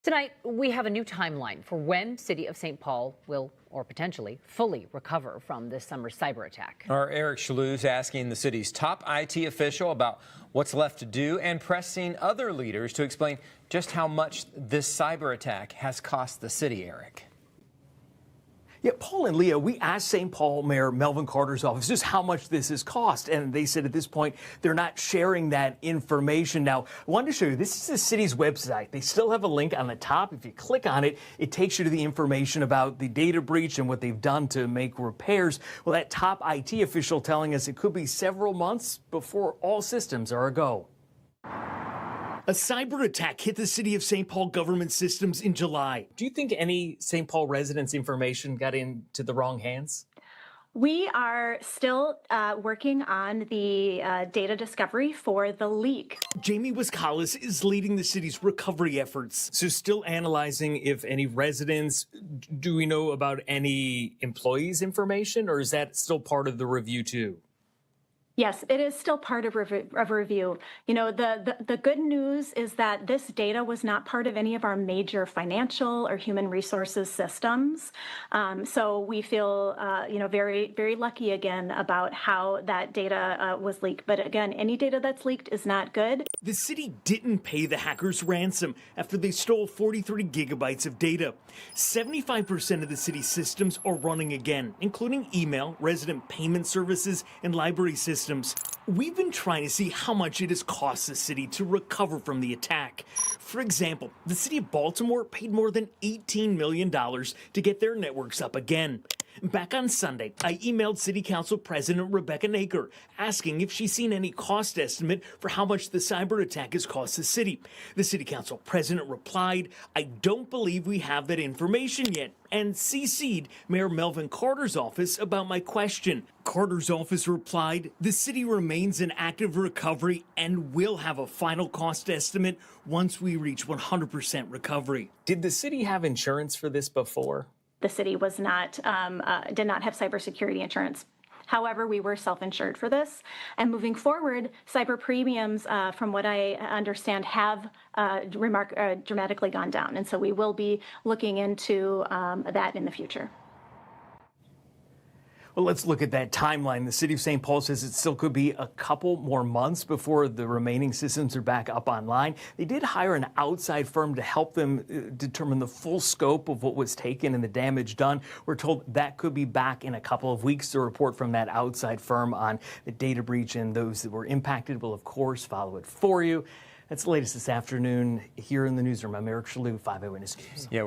Tonight, we have a new timeline for when City of St. Paul will, or potentially, fully recover from this summer's cyber attack. Our Eric Shalhoub's asking the city's top IT official about what's left to do and pressing other leaders to explain just how much this cyber attack has cost the city, Eric. Yeah, Paul and Leah, we asked St. Paul Mayor Melvin Carter's office just how much this has cost, and they said at this point they're not sharing that information. Now, I wanted to show you, this is the city's website. They still have a link on the top. If you click on it, it takes you to the information about the data breach and what they've done to make repairs. Well, that top IT official telling us it could be several months before all systems are a go. A cyber attack hit the city of St. Paul government systems in July. Do you think any St. Paul residents' information got into the wrong hands? We are still working on the data discovery for the leak. Jamie Wiscalis is leading the city's recovery efforts. So still analyzing if any residents, do we know about any employees' information, or is that still part of the review too? Yes, it is still part of review. You know, the good news is that this data was not part of any of our major financial or human resources systems. So we feel, very, very lucky again about how that data was leaked. But again, any data that's leaked is not good. The city didn't pay the hackers ransom after they stole 43 gigabytes of data. 75% of the city's systems are running again, including email, resident payment services, and library systems. We've been trying to see how much it has cost the city to recover from the attack. For example, the city of Baltimore paid more than $18 million to get their networks up again. Back on Sunday, I emailed City Council President Rebecca Naker asking if she's seen any cost estimate for how much the cyber attack has cost the city. The City Council President replied, "I don't believe we have that information yet," and CC'd Mayor Melvin Carter's office about my question. Carter's office replied, "The city remains in active recovery and will have a final cost estimate once we reach 100% recovery." Did the city have insurance for this before? The city was not did not have cybersecurity insurance. However, we were self-insured for this. And moving forward, cyber premiums, from what I understand, have dramatically gone down. And so we will be looking into that in the future. Well, let's look at that timeline. The city of St. Paul says it still could be a couple more months before the remaining systems are back up online. They did hire an outside firm to help them determine the full scope of what was taken and the damage done. We're told that could be back in a couple of weeks. The report from that outside firm on the data breach and those that were impacted will, of course, follow it for you. That's the latest this afternoon here in the newsroom. I'm Eric Shalhoub, 5 Eyewitness News. Yeah.